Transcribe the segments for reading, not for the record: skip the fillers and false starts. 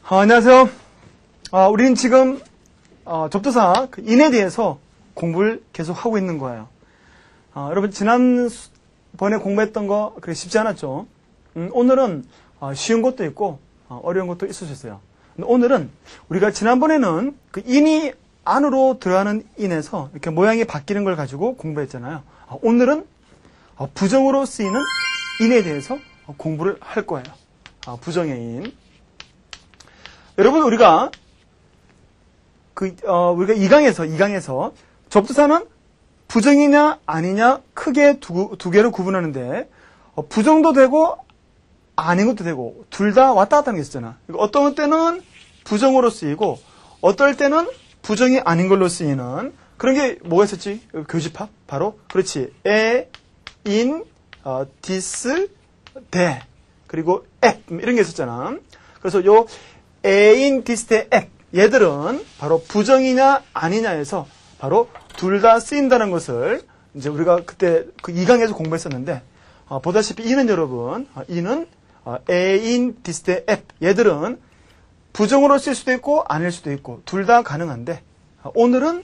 안녕하세요. 우리는 지금 접두사 in에 대해서 공부를 계속 하고 있는 거예요. 여러분 지난번에 공부했던 거 그렇게 쉽지 않았죠? 오늘은 쉬운 것도 있고 어려운 것도 있을 수 있어요. 근데 오늘은 우리가 지난번에는 그 in이 안으로 들어가는 in에서 이렇게 모양이 바뀌는 걸 가지고 공부했잖아요. 오늘은 부정으로 쓰이는 in에 대해서 공부를 할 거예요. 부정의 in. 여러분 우리가 우리가 2강에서 접두사는 부정이냐 아니냐 크게 두 개로 구분하는데 부정도 되고 아닌 것도 되고 둘 다 왔다 갔다 하는 게 있잖아. 어떤 때는 부정으로 쓰이고 어떨 때는 부정이 아닌 걸로 쓰이는 그런 게 뭐가 있었지? 교집합? 바로 그렇지. 에, 인, 디스, 데 그리고 앱 이런 게 있었잖아. 그래서 요 에인, 디스, 데, 앱 얘들은 바로 부정이냐 아니냐에서 바로 둘 다 쓰인다는 것을 이제 우리가 그때 그 2강에서 공부했었는데 보다시피 이는 여러분 이는 에인, 디스, 데, 앱 얘들은 부정으로 쓸 수도 있고 아닐 수도 있고 둘 다 가능한데 오늘은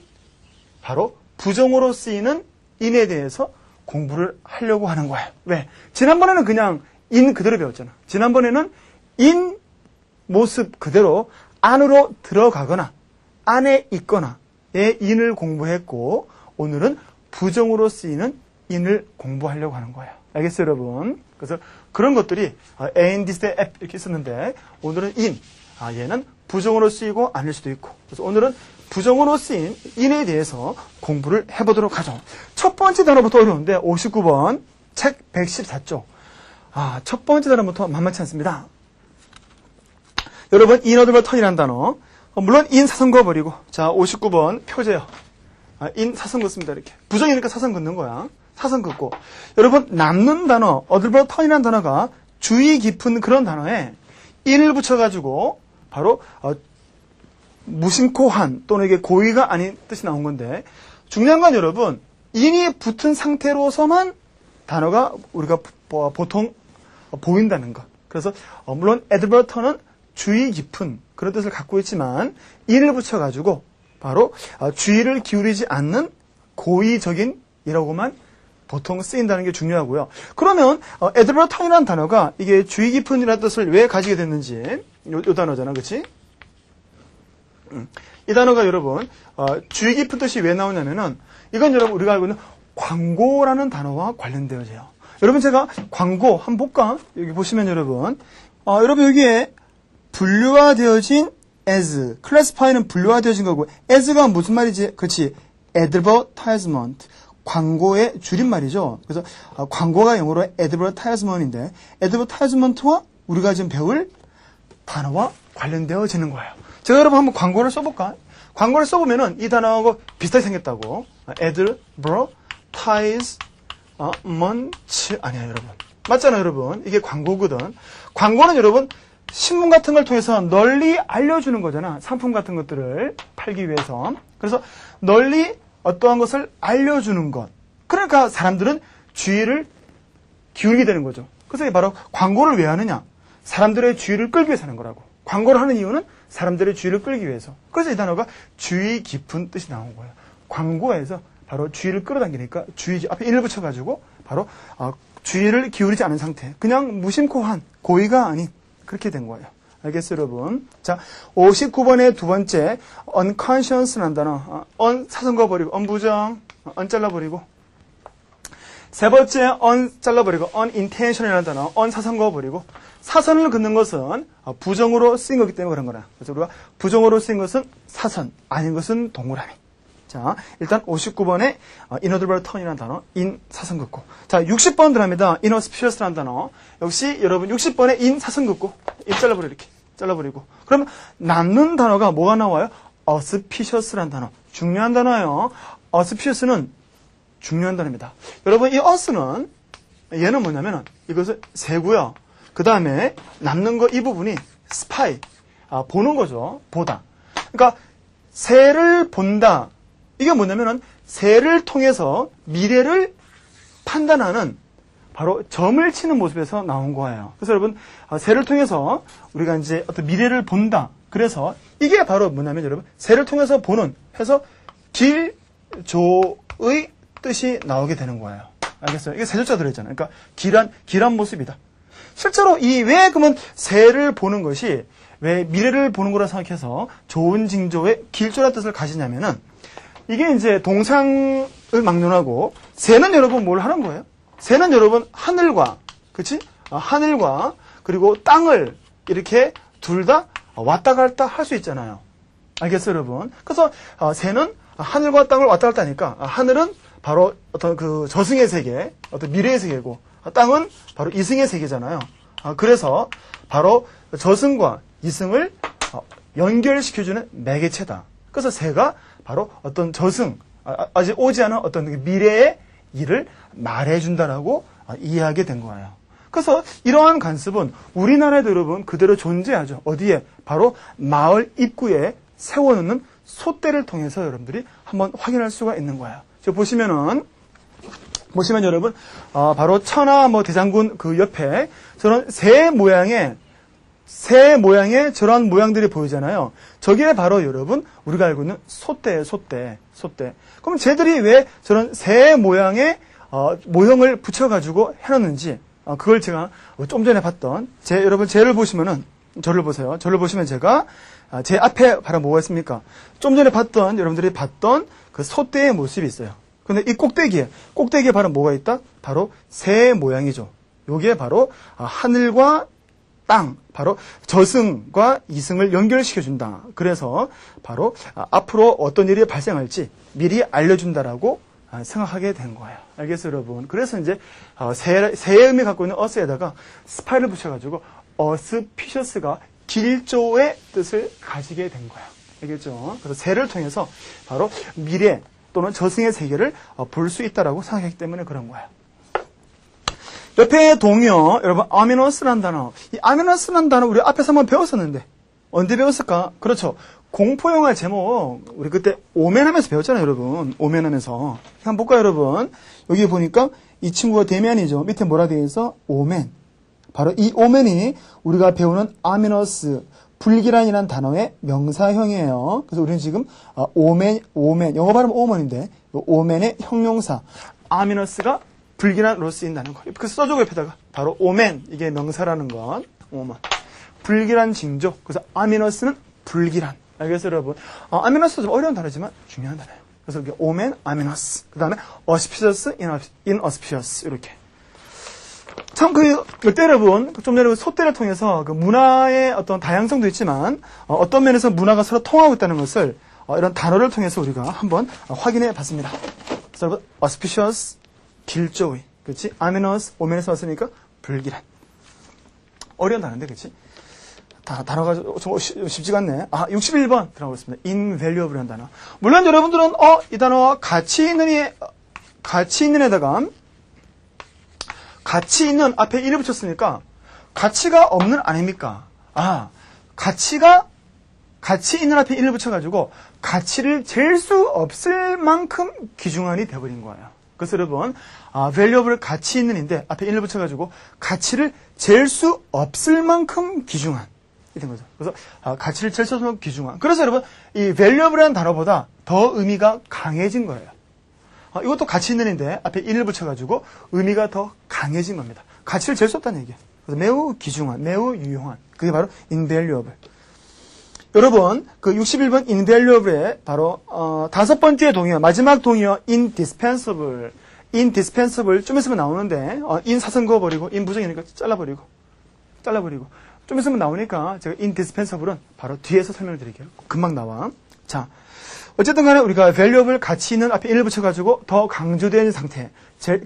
바로 부정으로 쓰이는 in에 대해서 공부를 하려고 하는 거예요. 왜? 지난번에는 그냥 in 그대로 배웠잖아. 지난번에는 in 모습 그대로 안으로 들어가거나 안에 있거나의 in을 공부했고 오늘은 부정으로 쓰이는 in을 공부하려고 하는 거예요. 알겠어요, 여러분? 그래서 그런 것들이 and, this, that, app 이렇게 있었는데 오늘은 in. 얘는 부정으로 쓰이고 아닐 수도 있고. 그래서 오늘은 부정으로 쓰인 in에 대해서 공부를 해보도록 하죠. 첫 번째 단어부터 어려운데 59번 책 114쪽. 첫 번째 단어부터 만만치 않습니다. 여러분 in어드버 턴이라는 단어. 물론 in 사선 그어버리고 자 59번 표제요. in 사선 긋습니다. 이렇게. 부정이니까 사선 긋는 거야. 사선 긋고. 여러분 남는 단어 어드버 턴이라는 단어가 주의 깊은 그런 단어에 in을 붙여가지고 바로 무심코 한 또는 이게 고의가 아닌 뜻이 나온 건데 중요한 건 여러분 in이 붙은 상태로서만 단어가 우리가 보통 보인다는 것. 그래서 물론 advert는 주의 깊은 그런 뜻을 갖고 있지만 in을 붙여가지고 바로 주의를 기울이지 않는 고의적인 이라고만 보통 쓰인다는 게 중요하고요. 그러면 advert이라는 단어가 이게 주의 깊은이라는 뜻을 왜 가지게 됐는지 요 단어잖아, 그렇지? 이 단어가 여러분 주의 깊은 뜻이 왜 나오냐면은 이건 여러분 우리가 알고 있는 광고라는 단어와 관련되어져요. 여러분 제가 광고 한번 볼까? 여기 보시면 여러분 여기에 분류화되어진 as, classify는 분류화되어진 거고 as가 무슨 말이지? 그렇지? advertisement. 광고의 줄임말이죠. 그래서 광고가 영어로 advertisement인데 advertisement와 우리가 지금 배울 단어와 관련되어지는 거예요. 제가 여러분 한번 광고를 써볼까? 광고를 써보면은 이 단어하고 비슷하게 생겼다고. advertisement 아니야 여러분. 맞잖아요 여러분. 이게 광고거든. 광고는 여러분 신문 같은 걸 통해서 널리 알려주는 거잖아. 상품 같은 것들을 팔기 위해서. 그래서 널리 어떠한 것을 알려주는 것. 그러니까 사람들은 주의를 기울이게 되는 거죠. 그래서 바로 광고를 왜 하느냐? 사람들의 주의를 끌기 위해서 하는 거라고. 광고를 하는 이유는 사람들의 주의를 끌기 위해서. 그래서 이 단어가 주의 깊은 뜻이 나온 거예요. 광고에서 바로 주의를 끌어당기니까 주의 앞에 인을 붙여가지고 바로 주의를 기울이지 않은 상태. 그냥 무심코 한 고의가 아닌 그렇게 된 거예요. 알겠어요, 여러분? 자, 59번의 두 번째, unconscious라는 단어. on 사선 그어버리고, on 부정, on 잘라버리고. 세 번째, on 잘라버리고, unintentional이라는 단어, on 사선 그어버리고. 사선을 긋는 것은 부정으로 쓰인 거기 때문에 그런 거라. 그래서 우리가 부정으로 쓰인 것은 사선, 아닌 것은 동그라미. 자, 일단 59번에 inaudible ton이라는 단어, in 사선 긋고. 자, 60번 들어갑니다. inauspicious라는 단어. 역시 여러분 60번에 in 사선 긋고, in 잘라버려 이렇게. 잘라버리고. 그러면 남는 단어가 뭐가 나와요? auspicious라는 단어. 중요한 단어예요. auspicious는 중요한 단어입니다. 여러분 이 us는 얘는 뭐냐면은 이것은 세고요. 그 다음에 남는 거 이 부분이 spy. 보는 거죠. 보다. 그러니까 새를 본다. 이게 뭐냐면은 새를 통해서 미래를 판단하는 바로 점을 치는 모습에서 나온 거예요. 그래서 여러분, 새를 통해서 우리가 이제 어떤 미래를 본다. 그래서 이게 바로 뭐냐면 여러분, 새를 통해서 보는 해서 길조의 뜻이 나오게 되는 거예요. 알겠어요? 이게 세조자 들어있잖아요. 그러니까 길한 모습이다. 실제로 왜 그러면 새를 보는 것이 왜 미래를 보는 거라 생각해서 좋은 징조의 길조라는 뜻을 가지냐면은 이게 이제 동상을 막론하고 새는 여러분 뭘 하는 거예요? 새는 여러분 하늘과 그렇지? 하늘과 그리고 땅을 이렇게 둘 다 왔다 갔다 할 수 있잖아요. 알겠어요, 여러분? 그래서 새는 하늘과 땅을 왔다 갔다 하니까 하늘은 바로 어떤 그 저승의 세계, 어떤 미래의 세계고 땅은 바로 이승의 세계잖아요. 그래서 바로 저승과 이승을 연결시켜주는 매개체다. 그래서 새가 바로 어떤 저승, 아직 오지 않은 어떤 미래의 일을 말해준다라고 이해하게 된 거예요. 그래서 이러한 관습은 우리나라에도 여러분 그대로 존재하죠. 어디에? 바로 마을 입구에 세워놓는 솥대를 통해서 여러분들이 한번 확인할 수가 있는 거예요. 지금 보시면 여러분, 바로 천하 대장군 그 옆에 저런 새 모양의 저런 모양들이 보이잖아요. 저게 바로 여러분, 우리가 알고 있는 솥대예요, 솥대. 그럼 쟤들이 왜 저런 새 모양의, 모형을 붙여가지고 해놨는지, 그걸 제가 좀 전에 봤던, 여러분, 쟤를 보시면은, 저를 보세요. 저를 보시면 제가, 제 앞에 바로 뭐가 있습니까? 좀 전에 여러분들이 봤던 그 솥대의 모습이 있어요. 근데 이 꼭대기에 바로 뭐가 있다? 바로 새 모양이죠. 요게 바로 하늘과 땅, 바로 저승과 이승을 연결시켜준다. 그래서 바로 앞으로 어떤 일이 발생할지 미리 알려준다라고 생각하게 된 거예요. 알겠어요, 여러분? 그래서 이제 새의 의미 갖고 있는 어스에다가 스파이를 붙여가지고 어스피셔스가 길조의 뜻을 가지게 된 거예요. 알겠죠? 그래서 새를 통해서 바로 미래 또는 저승의 세계를 볼 수 있다라고 생각했기 때문에 그런 거예요. 옆에 동요, 여러분, 아미너스라는 단어. 이 아미너스라는 단어 우리 앞에서 한번 배웠었는데, 언제 배웠을까? 그렇죠. 공포영화 제목, 우리 그때 오멘 하면서 배웠잖아요, 여러분. 오멘 하면서. 한번 볼까요, 여러분? 여기 보니까 이 친구가 데미안이죠. 밑에 뭐라 되어 있어? 오멘. 바로 이 오멘이 우리가 배우는 아미너스, 불길한이라는 단어의 명사형이에요. 그래서 우리는 지금 오멘, 영어 발음 오먼인데 오멘의 형용사 아미너스가 불길한으로 쓰인다는 거. 그래서 써주고 옆에다가 바로 오멘, 이게 명사라는 건 오먼. 불길한 징조. 그래서 아미너스는 불길한. 알겠어요, 여러분? 아미너스 좀 어려운 단어지만 중요한 단어예요. 그래서 이게 오멘, 아미너스. 그 다음에 auspicious, inauspicious 이렇게. 참, 이때 여러분, 좀 전에 솥대를 통해서 그 문화의 어떤 다양성도 있지만, 어떤 면에서 문화가 서로 통하고 있다는 것을, 이런 단어를 통해서 우리가 한번 확인해 봤습니다. 그래서 여러분, auspicious, 길조의, 그렇지? 아미너스, 오멘에서 왔으니까 불길한. 어려운 단어인데, 그렇지? 단어가 좀 쉽지가 않네. 61번 들어가겠습니다. invaluable이라는 단어. 물론 여러분들은, 이 단어 가치 있는 에다가, 가치 있는 앞에 1을 붙였으니까 가치가 없는 아닙니까? 가치 있는 앞에 1을 붙여가지고 가치를 잴 수 없을 만큼 귀중한이 되어버린 거예요. 그래서 여러분, valuable 가치 있는인데 앞에 1을 붙여가지고 가치를 잴 수 없을 만큼 귀중한. 이 된 거죠. 그래서 가치를 잴 수 없을 만큼 귀중한. 그래서 여러분, 이 valuable이라는 단어보다 더 의미가 강해진 거예요. 이것도 가치 있는인데 앞에 1을 붙여가지고 의미가 더 강해진 겁니다. 가치를 잴 수 없다는 얘기예요. 그래서 매우 귀중한, 매우 유용한. 그게 바로 invaluable. 여러분, 그 61번 invaluable의 바로 다섯 번째 동의어, 마지막 동의어 indispensable. indispensable 좀 있으면 나오는데 in 사선 그어버리고 in 부정이니까 잘라버리고 좀 있으면 나오니까 제가 indispensable은 바로 뒤에서 설명을 드릴게요. 금방 나와. 자, 어쨌든 간에 우리가 valuable 가치 있는 앞에 1을 붙여가지고 더 강조된 상태.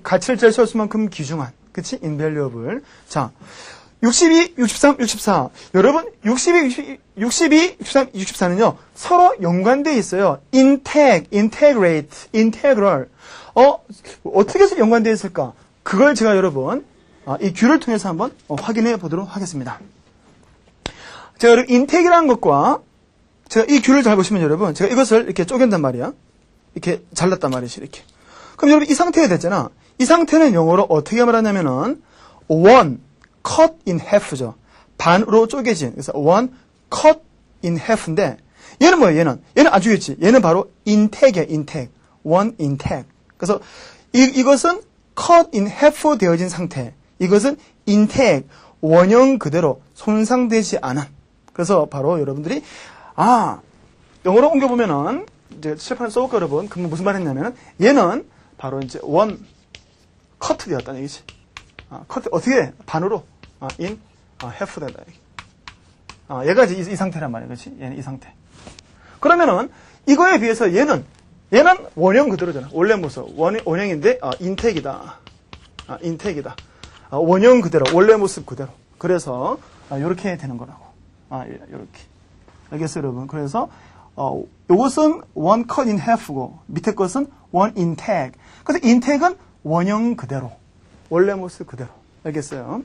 가치를 잴 수 없을 만큼 귀중한. 그치? invaluable. 자, 62, 63, 64. 여러분, 62, 63, 64는요, 서로 연관되어 있어요. integrate, integral. 어떻게 해서 연관되어 있을까? 그걸 제가 여러분, 이 규를 통해서 한번 확인해 보도록 하겠습니다. 제가 여러분, integ이라는 것과 제가 이 규를 잘 보시면 여러분, 제가 이것을 이렇게 쪼갠단 말이야. 이렇게 잘랐단 말이지, 이렇게. 그럼 여러분, 이 상태가 됐잖아. 이 상태는 영어로 어떻게 말하냐면은 one cut in half죠. 반으로 쪼개진. 그래서 one cut in half인데 얘는 뭐예요? 얘는 안 죽였지. 얘는 바로 intake이야. intake. one intake. 그래서 이것은 cut in half 되어진 상태. 이것은 intake. 원형 그대로 손상되지 않은. 그래서 바로 여러분들이 영어로 옮겨보면은 이제 칠판에 써볼까 여러분. 그럼 무슨 말 했냐면은 얘는 바로 이제 one cut 되었다는 얘기지. cut 어떻게 해? 반으로 in half 된다 얘기. 얘가 이제 이 상태란 말이야. 그렇지? 얘는 이 상태. 그러면은 이거에 비해서 얘는 원형 그대로잖아. 원래 모습. 원형인데 인택이다. 인택이다. 원형 그대로. 원래 모습 그대로. 그래서 이렇게 되는 거라고. 이렇게. 알겠어요, 여러분? 그래서 요것은 one cut in half고 밑에 것은 one intake. 그래서 intake은 원형 그대로. 원래 모습 그대로. 알겠어요?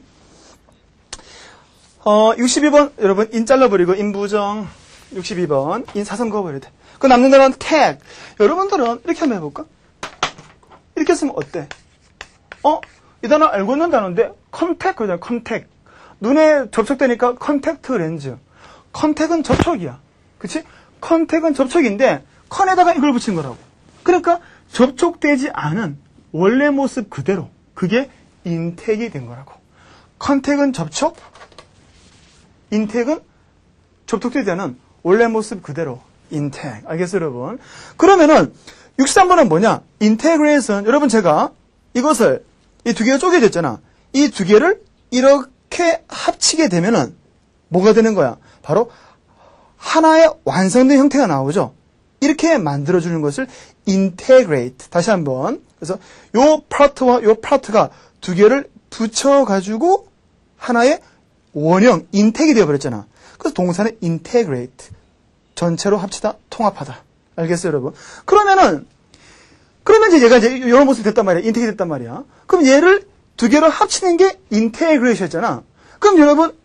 62번 여러분 인 잘라버리고 인 부정. 62번 인 사선 그어버려야 돼. 그 남는 단어는 tag. 여러분들은 이렇게 한번 해볼까? 이렇게 쓰면 어때? 이 단어 알고 있는 단어인데 컨택 그잖아. 컨택. 눈에 접촉되니까 컨택트 렌즈. 컨택은 접촉이야. 그치? 컨택은 접촉인데 컨에다가 이걸 붙인 거라고. 그러니까 접촉되지 않은 원래 모습 그대로. 그게 인택이 된 거라고. 컨택은 접촉, 인택은 접촉되지 않은 원래 모습 그대로. 인택. 알겠어요, 여러분? 그러면은 63번은 뭐냐? 인테그레이션. 여러분 제가 이것을 이 두 개가 쪼개졌잖아. 이 두 개를 이렇게 합치게 되면은 뭐가 되는 거야? 바로 하나의 완성된 형태가 나오죠. 이렇게 만들어주는 것을 integrate. 다시 한번. 그래서 요 파트와 요 파트가 두 개를 붙여가지고 하나의 원형, 인텍이 되어버렸잖아. 그래서 동사는 integrate. 전체로 합치다, 통합하다. 알겠어요, 여러분? 그러면 이제 얘가 이제 이런 모습이 됐단 말이야. 인텍이 됐단 말이야. 그럼 얘를 두 개를 합치는 게 integration이었잖아. 그럼 여러분,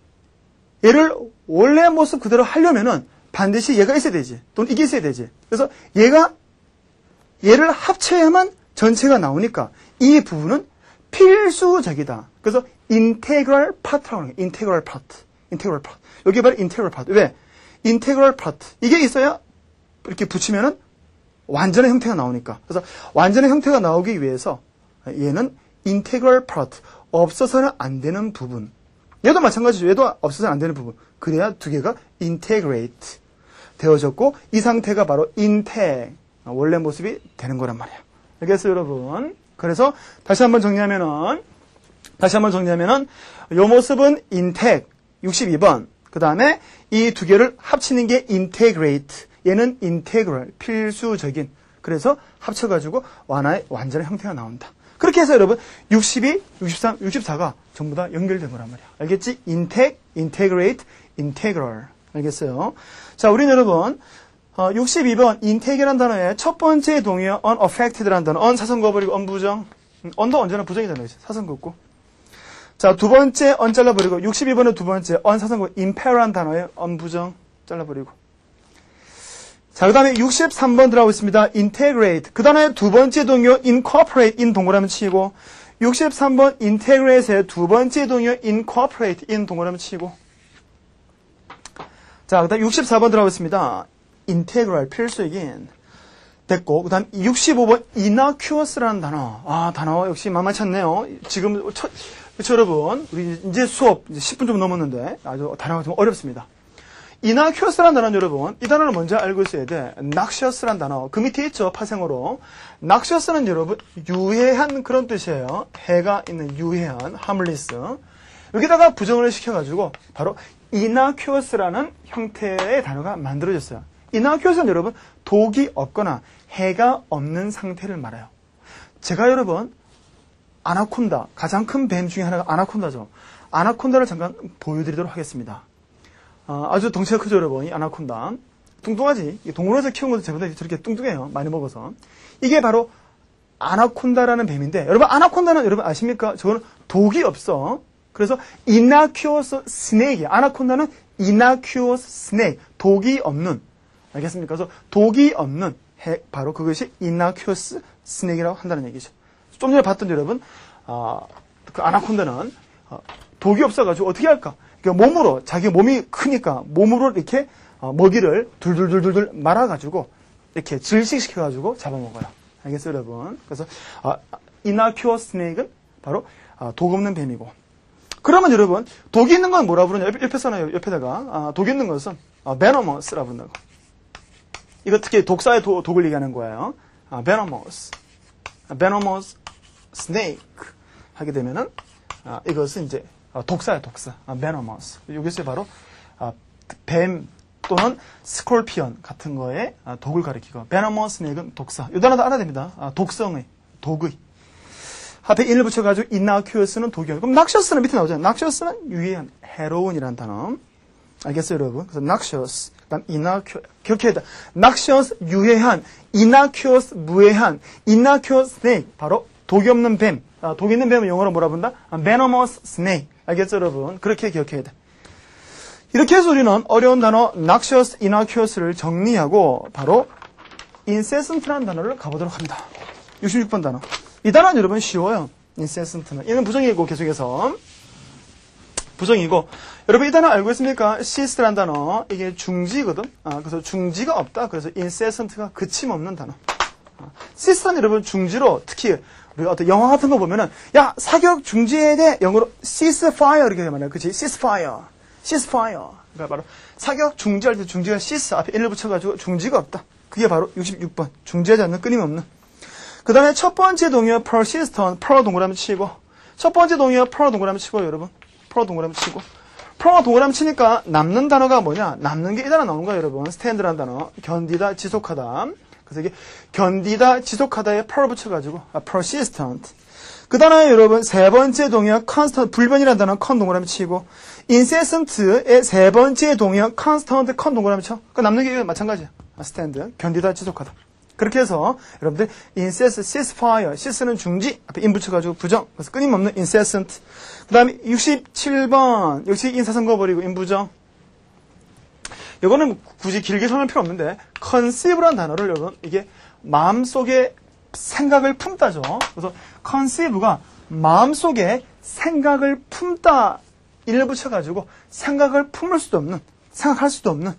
얘를 원래 모습 그대로 하려면은 반드시 얘가 있어야 되지. 또는 이게 있어야 되지. 그래서 얘를 합쳐야만 전체가 나오니까 이 부분은 필수적이다. 그래서 integral part라고 하는 거예요. integral part. integral part. 여기 바로 integral part. 왜? integral part. 이게 있어야 이렇게 붙이면은 완전한 형태가 나오니까. 그래서 완전한 형태가 나오기 위해서 얘는 integral part. 없어서는 안 되는 부분. 얘도 마찬가지죠. 얘도 없어서는 안 되는 부분. 그래야 두 개가 integrate 되어졌고 이 상태가 바로 integ. 원래 모습이 되는 거란 말이에요. 알겠어요, 여러분? 그래서 다시 한번 정리하면은 요 모습은 integ 62번. 그 다음에 이 두 개를 합치는 게 integrate. 얘는 integral, 필수적인. 그래서 합쳐가지고 완전한 형태가 나온다. 그렇게 해서 여러분 62, 63, 64가 전부 다 연결된 거란 말이야. 알겠지? integ, integrate, integral. 알겠어요? 자, 우리는 여러분 62번 integ이라는 단어의 첫 번째 동의어 unaffected라는 단어. un 사선 그어버리고 un 부정. un도 언제나 부정이잖아요. 사선 긋고. 자, 두 번째 un 잘라버리고 62번의 두 번째 un 사선 그어 impair라는 단어의 un 부정 잘라버리고. 자, 그 다음에 63번 들어가고 있습니다. integrate. 그 단어의 두 번째 동의어 incorporate, in 동그라미 치고 63번 integrate의 두 번째 동의어 incorporate, in 동그라미 치고 자, 그 다음 64번 들어가고 있습니다. integral, 필수이긴 됐고 그 다음 65번 innocuous라는 단어. 단어 역시 만만치 않네요. 지금 그렇죠, 여러분. 우리 이제 수업 이제 10분 좀 넘었는데 아주 단어가 좀 어렵습니다. innocuous라는 단어는 여러분, 이 단어를 먼저 알고 있어야 돼. noxious라는 단어. 그 밑에 있죠, 파생어로. noxious는 여러분, 유해한 그런 뜻이에요. 해가 있는 유해한, harmless. 여기다가 부정을 시켜가지고, 바로 innocuous라는 형태의 단어가 만들어졌어요. innocuous는 여러분, 독이 없거나 해가 없는 상태를 말해요. 제가 여러분, 아나콘다, 가장 큰 뱀 중에 하나가 아나콘다죠. 아나콘다를 잠깐 보여드리도록 하겠습니다. 아주 덩치가 크죠, 여러분. 이 아나콘다. 뚱뚱하지. 동물원에서 키운 것도 제보다 저렇게 뚱뚱해요. 많이 먹어서. 이게 바로 아나콘다라는 뱀인데, 여러분, 아나콘다는 여러분 아십니까? 저거는 독이 없어. 그래서 innocuous snake이야. 아나콘다는 innocuous snake. 독이 없는. 알겠습니까? 그래서 독이 없는 바로 그것이 innocuous snake이라고 한다는 얘기죠. 좀 전에 봤던 여러분, 그 아나콘다는 독이 없어가지고 어떻게 할까? 그러니까 몸으로, 자기 몸이 크니까 몸으로 이렇게 먹이를 둘둘둘둘 말아가지고 이렇게 질식시켜가지고 잡아먹어요. 알겠어요, 여러분? 그래서 innocuous snake은 바로 독 없는 뱀이고. 그러면 여러분, 독이 있는 건 뭐라 부르냐? 옆에 써놔요, 옆에다가. 독이 있는 것은 venomous라 부른다고. 이거 특히 독사의 독을 얘기하는 거예요. venomous snake 하게 되면은 이것은 이제 독사야, 독사. venomous. 여기서 바로 뱀 또는 스콜피언 같은 거에 독을 가리키고 venomous snake은 독사. 이 단어도 알아야 됩니다. 독성의, 독의. 앞에 인을 붙여가지고 innocuous는 독이요. 그럼 noxious는 밑에 나오잖아요. noxious는 유해한, 해로운이라는 단어. 알겠어요, 여러분? 그래서 noxious, 그다음 innocuous, 기억해야 돼. noxious, 유해한, innocuous, 무해한, innocuous snake, 바로 독이 없는 뱀. 독이 있는 뱀은 영어로 뭐라 부른다? venomous snake. 알겠죠, 여러분? 그렇게 기억해야 돼. 이렇게 해서 우리는 어려운 단어 noxious, innocuous를 정리하고 바로 incessant라는 단어를 가보도록 합니다. 66번 단어. 이 단어는 여러분 쉬워요. incessant는. 이는 부정이고 계속해서 부정이고 여러분 이 단어 알고 있습니까? cease라는 단어 이게 중지거든. 그래서 중지가 없다. 그래서 incessant가 그침없는 단어. cease는 여러분 중지로 특히 우리 어떤 영화 같은 거 보면은 야 사격 중지해야 돼. 영어로 ceasefire 이렇게 말해요. 그렇지? ceasefire. 그러니까 바로 사격 중지할 때 중지가 cease 앞에 1을 붙여가지고 중지가 없다. 그게 바로 66번 중지하지 않는 끊임없는. 그 다음에 첫 번째 동의어 persistent, per 동그라미 치고 첫 번째 동의어 per 동그라미 치고 여러분 per 동그라미 치고 per 동그라미 치니까 남는 단어가 뭐냐? 남는 게 이 단어 나오는 거예요, 여러분. stand라는 단어. 견디다, 지속하다. 그래서 이게 견디다, 지속하다에 per 붙여가지고 persistent. 그 다음에 여러분 세 번째 동의어 constant, 불변이라는 단어 con 동그라미 치고 incessant의 세 번째 동의어 constant, con 동그라미 쳐. 그 남는 게 마찬가지야. stand, 견디다, 지속하다. 그렇게 해서 여러분들 incessant, ceasefire, cease는 중지 앞에 in 붙여가지고 부정 그래서 끊임없는 incessant. 그 다음에 67번 역시 인사선거 버리고 인부정. 이거는 굳이 길게 설명할 필요 없는데 conceive라는 단어를 여러분 이게 마음속에 생각을 품다죠. 그래서 conceive가 마음속에 생각을 품다 인을 붙여가지고 생각을 품을 수도 없는 생각할 수도 없는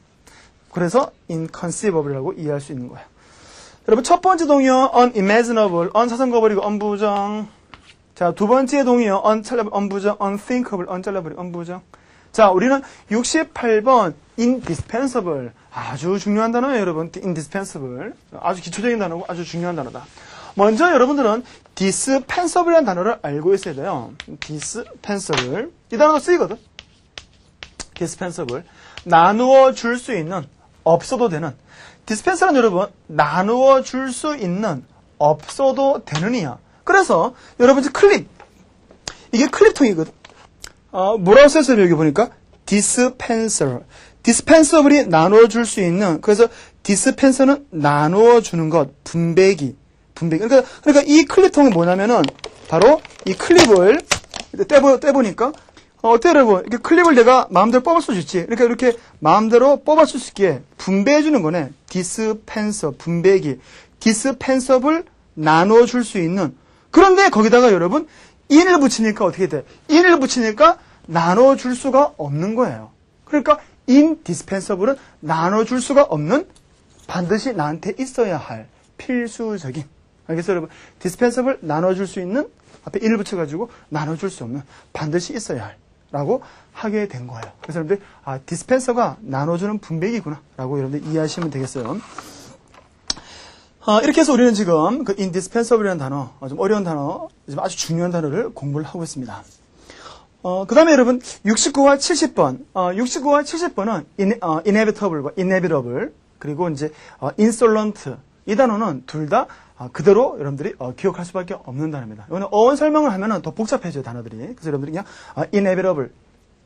그래서 inconceivable이라고 이해할 수 있는 거예요. 여러분 첫 번째 동의어 unimaginable, un사선거 버리고 un부정. 자, 두 번째 동의어 un부정, unthinkable, un잘라버리고 un부정. 자, 우리는 68번 indispensable. 아주 중요한 단어예요, 여러분. indispensable. 아주 기초적인 단어고 아주 중요한 단어다. 먼저 여러분들은 dispensable이라는 단어를 알고 있어야 돼요. dispensable. 이 단어도 쓰이거든. dispensable. 나누어 줄 수 있는, 없어도 되는. 디스펜서는 여러분 나누어 줄 수 있는 없어도 되는 이야. 그래서 여러분 이제 클립 이게 클립통이거든. 뭐라고 써있어요 여기 보니까 dispenser. dispensable이 나누어 줄 수 있는 그래서 dispenser는 나누어 주는 것 분배기. 그러니까 이 클립통이 뭐냐면은 바로 이 클립을 떼보니까 어때요, 여러분? 이렇게 클립을 내가 마음대로 뽑을 수 있지. 그러니까 이렇게 마음대로 뽑아줄 수 있게 분배해주는 거네. 디스펜서, 분배기. 디스펜서블 나눠줄 수 있는. 그런데 거기다가 여러분, in을 붙이니까 어떻게 돼? in을 붙이니까 나눠줄 수가 없는 거예요. 그러니까 indispensable은 나눠줄 수가 없는 반드시 나한테 있어야 할 필수적인. 알겠어요, 여러분? dispensable 나눠줄 수 있는 앞에 in을 붙여가지고 나눠줄 수 없는 반드시 있어야 할. 라고 하게 된 거예요. 그래서 여러분들, 디스펜서가 나눠주는 분배기구나. 라고 여러분들 이해하시면 되겠어요. 이렇게 해서 우리는 지금 그 indispensable이라는 단어, 좀 어려운 단어, 좀 아주 중요한 단어를 공부를 하고 있습니다. 그 다음에 여러분, 69와 70번. 69와 70번은 inevitable과 inevitable, 그리고 이제 insolent. 이 단어는 둘 다 그대로 여러분들이 기억할 수밖에 없는 단어입니다. 이거는 어원 설명을 하면은 더 복잡해져요, 단어들이. 그래서 여러분들이 그냥 inevitable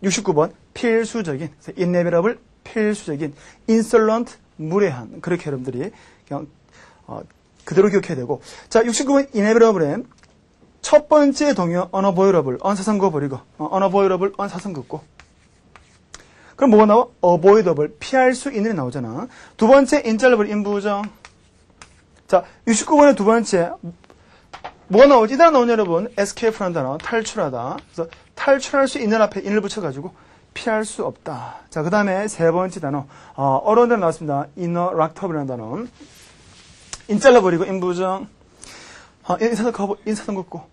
69번 필수적인, inevitable 필수적인, insolent 무례한 그렇게 여러분들이 그냥 그대로 기억해야 되고. 자, 69번 inevitable의 첫 번째 동의어 unavoidable, un사선거 버리고 unavoidable, un사선 긋고. 그럼 뭐가 나와? avoidable, 피할 수 있는 이 나오잖아. 두 번째 injalable, 인부정. 자, 69번의 두 번째 뭐가 나오지? 이 단어 나오냐, 여러분? escape라는 단어, 탈출하다. 그래서 탈출할 수 있는 앞에 in을 붙여가지고 피할 수 없다. 자, 그 다음에 세 번째 단어, 어려운 단어 나왔습니다. interruptible이라는 단어. 인 잘라버리고, 인부정, 인사선 긋고.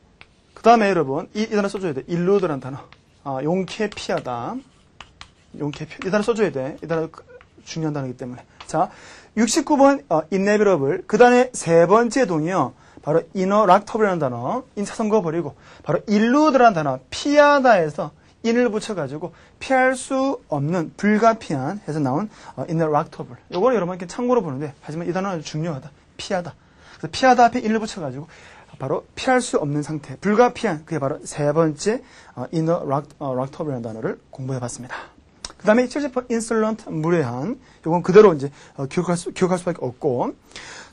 그 다음에 여러분, 이 단어 써줘야 돼. elude라는 단어. 용케 피하다. 용케 피, 이 단어 써줘야 돼. 이 단어 중요한 단어이기 때문에. 자, 69번, inevitable. 그 다음에 세 번째 동의어. 바로 interruptible이라는 단어, 인사선 그어버리고, 바로 elude라는 단어, 피하다에서 in을 붙여가지고 피할 수 없는, 불가피한 해서 나온 interruptible. 요거는 여러분께 참고로 보는데, 하지만 이 단어는 아주 중요하다. 피하다. 그래서 피하다 앞에 in을 붙여가지고 바로 피할 수 없는 상태, 불가피한, 그게 바로 세 번째 interruptible이라는 단어를 공부해봤습니다. 그 다음에 70번 insolent, 무례한. 요건 그대로 이제 기억할 수밖에 없고,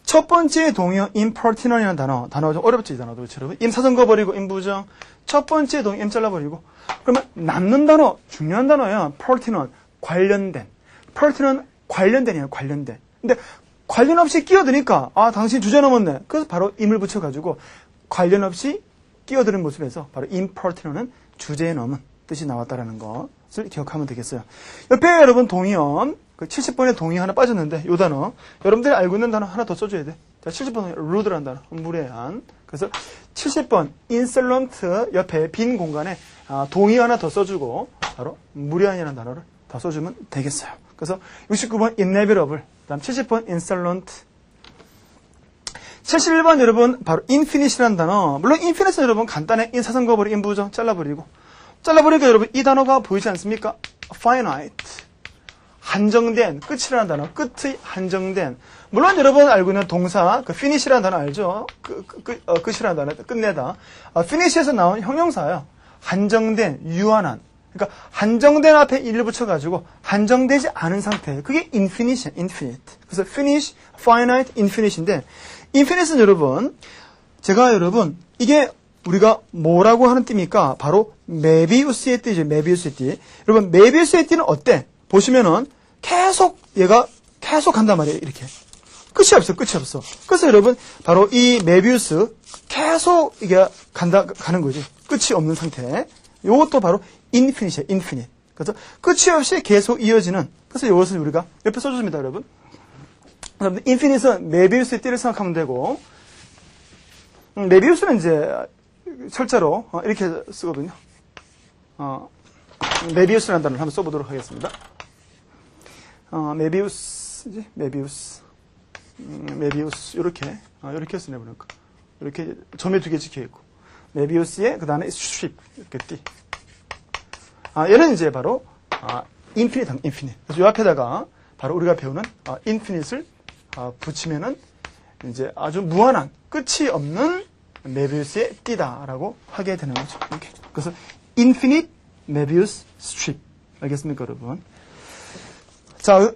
첫 번째 동의어 impertinent이라는 단어가 좀 어렵죠, 이 단어도. 여러분, 임사선 그어버리고, 임부정. 첫 번째 동의어 임 잘라버리고. 그러면 남는 단어, 중요한 단어야. pertinent, 관련된. pertinent, 관련된이에요, 관련된. 근데 관련 없이 끼어드니까, 당신 주제 넘었네. 그래서 바로 임을 붙여가지고, 관련 없이 끼어드는 모습에서 바로 impertinent은 주제에 넘은 뜻이 나왔다라는 것을 기억하면 되겠어요. 옆에 여러분 동의어, 그 70번에 동의 하나 빠졌는데, 요 단어. 여러분들이 알고 있는 단어 하나 더 써줘야 돼. 자, 70번, rude라는 단어. 무례한. 그래서 70번, insolent 옆에 빈 공간에 동의 하나 더 써주고, 바로 무례한이라는 단어를 더 써주면 되겠어요. 그래서 69번, inevitable. 그 다음 70번, insolent. 71번 여러분, 바로 infinite이라는 단어. 물론 infinite는 여러분 간단해. 인사선 그어버리고, 인부정 잘라버리고. 잘라버리니까 여러분, 이 단어가 보이지 않습니까? finite. 한정된, 끝이라는 단어, 끝의 한정된. 물론 여러분 알고 있는 동사, 그 finish라는 단어 알죠? 끝이라는 단어, 끝내다. finish에서 나온 형용사예요. 한정된, 유한한. 그러니까 한정된 앞에 일을 붙여가지고 한정되지 않은 상태. 그게 infinite. 그래서 finish, finite, infinite인데, infinite는 여러분, 제가 여러분, 이게 우리가 뭐라고 하는 띠입니까? 바로 메비우스의 띠죠. 메비우스의 띠. 여러분, 메비우스의 띠는 어때? 보시면은 얘가 계속 간단 말이에요. 이렇게. 끝이 없어. 그래서 여러분, 바로 이 메비우스 계속 이게 가는 거지. 끝이 없는 상태. 요것도 바로 infinite이에요. infinite. 그래서 끝이 없이 계속 이어지는. 그래서 이것을 우리가 옆에 써줬습니다, 여러분. infinite은 메비우스의 띠를 생각하면 되고, 메비우스는 이제 철자로 이렇게 쓰거든요. 메비우스라는 단어를 한번 써보도록 하겠습니다. 메비우스. 이렇게 쓰내보니까. 이렇게 점에 2개 찍혀있고. 메비우스의 그 다음에 스트립, 이렇게 띠. 얘는 이제 바로, infinite. 그래서 이 앞에다가 바로 우리가 배우는, infinite을, 붙이면은, 이제 아주 무한한, 끝이 없는 메비우스의 띠다라고 하게 되는 거죠. 이렇게. 그래서, infinite 메비우스 스트립. 알겠습니까, 여러분? 자,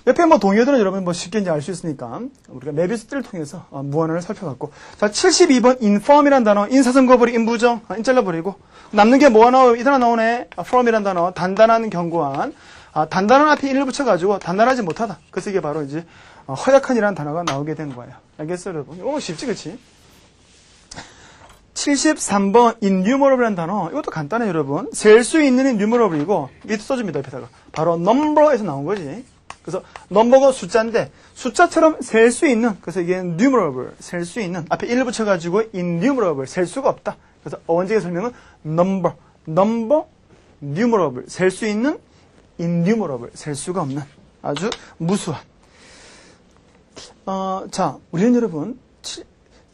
옆에 동의어들은 여러분 쉽게 이제 알 수 있으니까, 우리가 메비우스 띠를 통해서 무한을 살펴봤고. 자, 72번, infirm이라는 단어, 인사선 그어버리고, 인부정, 인 잘라버리고. 남는 게 뭐가 나와요? 이 단어 나오네. firm이라는 단어, 단단한, 견고한. 단단한 앞에 인을 붙여가지고, 단단하지 못하다. 그래서 이게 바로 이제, 허약한이라는 단어가 나오게 된 거예요. 알겠어요, 여러분? 이거 쉽지, 그치? 73번, innumerable이라는 단어. 이것도 간단해요, 여러분. 셀 수 있는 innumerable이고, 밑에 써줍니다, 옆에다가. 바로 number에서 나온 거지. 그래서 넘버가 숫자인데 숫자처럼 셀 수 있는, 그래서 이게 numerable, 셀 수 있는, 앞에 1을 붙여가지고 innumerable, 셀 수가 없다. 그래서 어원적인 설명은 number, numerable, 셀 수 있는, innumerable, 셀 수가 없는, 아주 무수한. 자, 우리는 여러분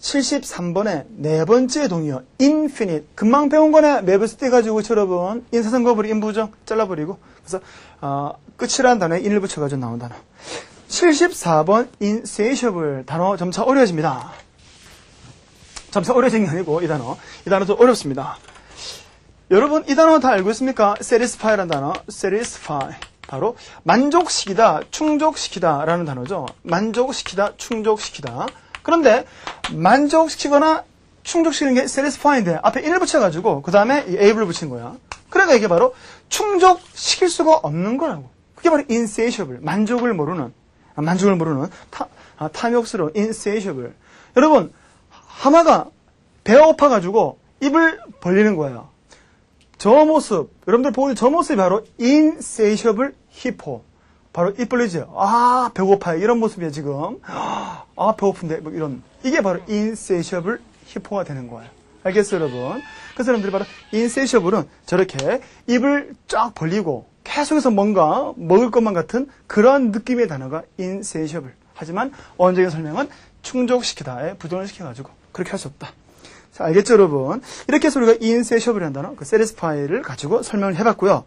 73번에 네 번째 동의어 infinite, 금방 배운 거네. 메비우스 띠 가지고 여러분 인사선 그어버리고, 인부정 잘라버리고, 그래서 끝이라는 단어에 인을 붙여가지고 나온 단어. 74번 insatiable, 단어 점차 어려워집니다. 점차 어려워진 게 아니고 이 단어도 어렵습니다. 여러분 이 단어 다 알고 있습니까? satisfy라는 단어, satisfy, 바로 만족시키다, 충족시키다 라는 단어죠. 만족시키다, 충족시키다. 그런데 만족시키거나 충족시키는 게 satisfy인데 앞에 in을 붙여가지고 그 다음에 able을 붙인 거야. 그러니까 이게 바로 충족시킬 수가 없는 거라고. 그게 바로 insatiable, 만족을 모르는 탐욕스러운 insatiable. 여러분, 하마가 배가 고파가지고 입을 벌리는 거예요. 저 모습, 여러분들 보고 있는 저 모습이 바로 insatiable hippo. 바로 입 벌리죠. 아, 배고파요. 이런 모습이에요, 지금. 아, 배고픈데, 뭐 이런. 이게 바로 insatiable hippo가 되는 거예요. 알겠어요, 여러분? 그래서 여러분들이 바로 insatiable은 저렇게 입을 쫙 벌리고 계속해서 뭔가 먹을 것만 같은 그런 느낌의 단어가 insatiable. 하지만 어원적인 설명은 충족시키다에 부정을 시켜가지고 그렇게 할 수 없다. 자, 알겠죠, 여러분? 이렇게 해서 우리가 insatiable이라는 단어, 그 satisfy를 가지고 설명을 해봤고요.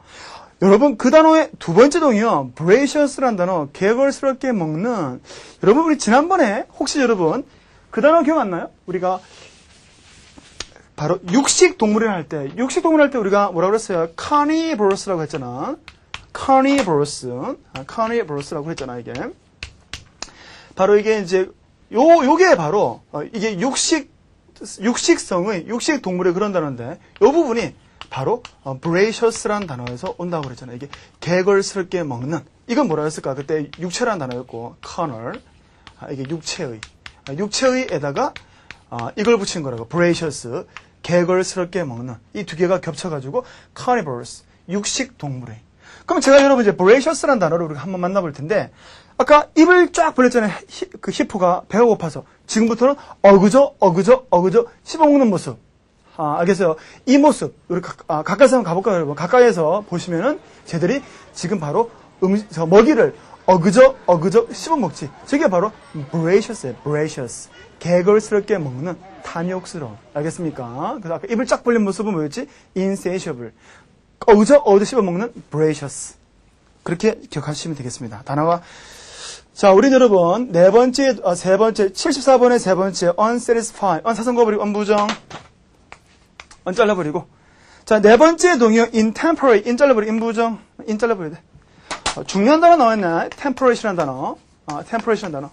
여러분, 그 단어의 두 번째 동이요, voracious라는 단어, 개걸스럽게 먹는. 여러분, 우리 지난번에 혹시 여러분 그 단어 기억 안 나요? 우리가 바로 육식 동물이라 할 때, 우리가 뭐라고 그랬어요? carnivorous라고 했잖아. carnivorous라고 했잖아, 이게. 바로 이게 이제 요게 바로 이게 육식성의 육식 동물의 그런 단어인데, 요 부분이 바로 voracious라는 단어에서 온다고 그랬잖아요. 이게 개걸스럽게 먹는. 이건 뭐라 했을까? 그때 육체라는 단어였고, carnal. 이게 육체의에다가 이걸 붙인 거라고. voracious. 개걸스럽게 먹는. 이 두 개가 겹쳐가지고 carnivores. 육식 동물의. 그럼 제가 여러분 이제 voracious라는 단어를 우리가 한번 만나볼 텐데, 아까 입을 쫙 벌렸잖아요. 그 히포가 배가 고파서. 지금부터는 어그저 씹어먹는 모습. 알겠어요? 이 모습. 우리 가까이서 한번 가볼까요, 여러분? 가까이에서 보시면은 쟤들이 지금 바로 먹이를 어그저 씹어먹지. 저게 바로 voracious예요. voracious. 개걸스럽게 먹는 탐욕스러운. 알겠습니까? 그래서 아까 입을 쫙 벌린 모습은 뭐였지? insatiable. 어그저 씹어먹는 voracious. 그렇게 기억하시면 되겠습니다. 단어가. 자, 우린 여러분, 세 번째, 74번의 세 번째, unsatisfied. 사성거버리고, un부정. 잘라버리고. 자, 네 번째 동의어, intemperate. 잘라버리고, 인부정. 잘라버려야 돼. 중요한 단어 나왔네. temperat이라는 단어. temperat이라는 단어.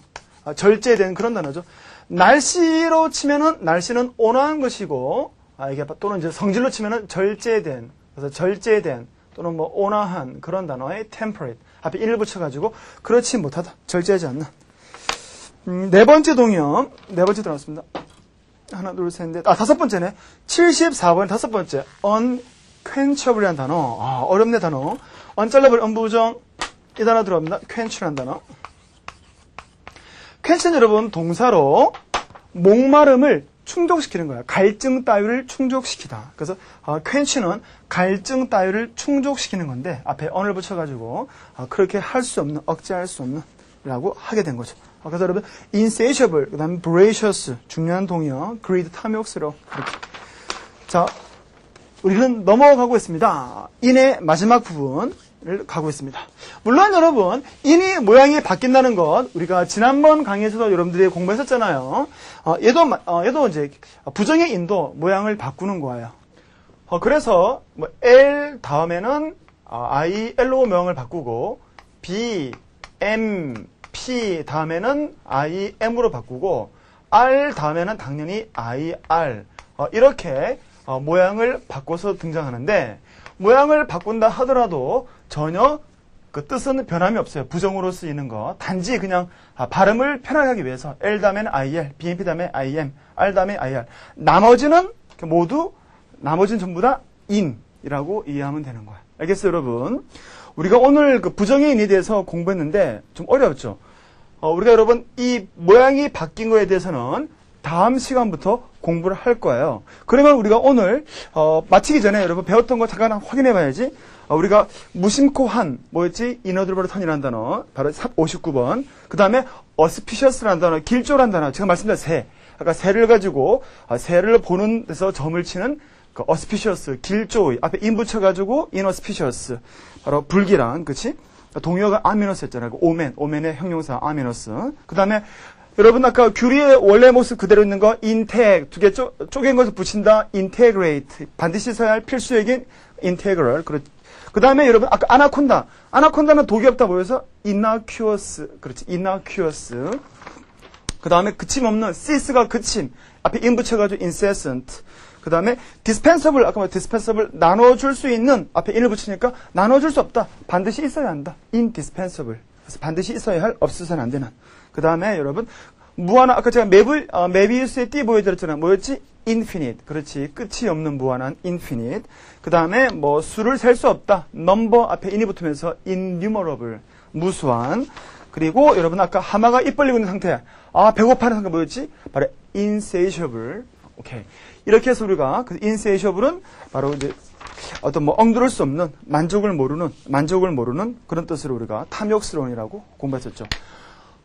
절제된 그런 단어죠. 날씨로 치면은, 날씨는 온화한 것이고, 이게 또는 이제 성질로 치면은 절제된. 그래서 절제된. 또는 뭐 온화한 그런 단어의 temperate. 앞에 인을 붙여가지고 그렇지 못하다. 절제하지 않는. 네 번째 동의어. 네 번째 들어왔습니다. 하나, 둘, 셋, 넷. 다섯 번째네. 74번 다섯 번째. unquenchable이라는 단어. 어렵네, 단어. 잘라버린 un부정. 이 단어 들어갑니다. quench라는 단어. quench는 여러분 동사로 목마름을 충족시키는 거야. 갈증 따위를 충족시키다. 그래서 quench는 갈증 따위를 충족시키는 건데 앞에 on을 붙여가지고 그렇게 할 수 없는, 억제할 수 없는 라고 하게 된 거죠. 그래서 여러분 insatiable, 그 다음에 voracious, 중요한 동의어, greed, 탐욕스러워. 이렇게. 자, 우리는 넘어가고 있습니다. in의 마지막 부분을 가고 있습니다. 물론 여러분 in이 모양이 바뀐다는 것 우리가 지난번 강의에서도 여러분들이 공부했었잖아요. 얘도 이제 부정의 in도 모양을 바꾸는 거예요. 그래서 뭐 L 다음에는 IL로 모양을 바꾸고 B, M, P 다음에는 IM으로 바꾸고 R 다음에는 당연히 IR 이렇게 모양을 바꿔서 등장하는데 모양을 바꾼다 하더라도 전혀 그 뜻은 변함이 없어요. 부정으로 쓰이는 거. 단지 그냥 발음을 편하게 하기 위해서 L 다음에는 IL, BMP 다음에 IM, R 다음에 IR. 나머지는 전부 다 in이라고 이해하면 되는 거야. 알겠어요, 여러분? 우리가 오늘 그 부정의 in에 대해서 공부했는데 좀 어려웠죠? 우리가 여러분 이 모양이 바뀐 거에 대해서는 다음 시간부터 공부를 할 거예요. 그러면 우리가 오늘 마치기 전에 여러분 배웠던 거 잠깐 확인해 봐야지. 우리가 무심코 한 뭐였지? inaudible ton이라는 단어 바로 59번. 그 다음에 auspicious라는 단어, 길조라는 단어. 제가 말씀드린 새. 아까 새를 가지고 새를 보는 데서 점을 치는 그 auspicious, 길조의 앞에 in 붙여가지고 inauspicious. 바로 불길한, 그치? 동의어가 아미너스였잖아요. 오멘의 형용사 아미너스. 그 다음에 여러분 아까 규리의 원래 모습 그대로 있는 거 integ 두 개 쪼갠 것을 붙인다 integrate 반드시 써야 할 필수적인 integral. 그 다음에 여러분 아까 아나콘다는 독이 없다 보여서 innocuous. 그렇지, innocuous. 그 다음에 그침 없는 cease가 그침 앞에 in 붙여가지고 incessant. 그 다음에 dispensable 아까 dispensable 나눠줄 수 있는 앞에 in을 붙이니까 나눠줄 수 없다. 반드시 있어야 한다. indispensable. 그래서 반드시 있어야 할 없어서는 안 되는. 그 다음에 여러분 무한한, 아까 제가 메비우스의 띠 보여드렸잖아. 뭐였지? infinite. 그렇지. 끝이 없는 무한한 infinite. 그 다음에 뭐 수를 셀 수 없다. number 앞에 in이 붙으면서 innumerable. 무수한. 그리고 여러분 아까 하마가 입 벌리고 있는 상태. 아, 배고파하는 상태 뭐였지? 바로 insatiable. 오케이. 이렇게 해서 우리가 그 insatiable은 바로 이제 어떤 뭐 엉두를 수 없는 만족을 모르는 그런 뜻으로 우리가 탐욕스러운이라고 공부했었죠.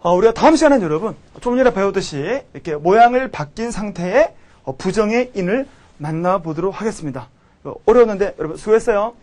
우리가 다음 시간에는 여러분 좀 전에 배웠듯이 이렇게 모양을 바뀐 상태의 부정의 인을 만나보도록 하겠습니다. 어려웠는데 여러분 수고했어요.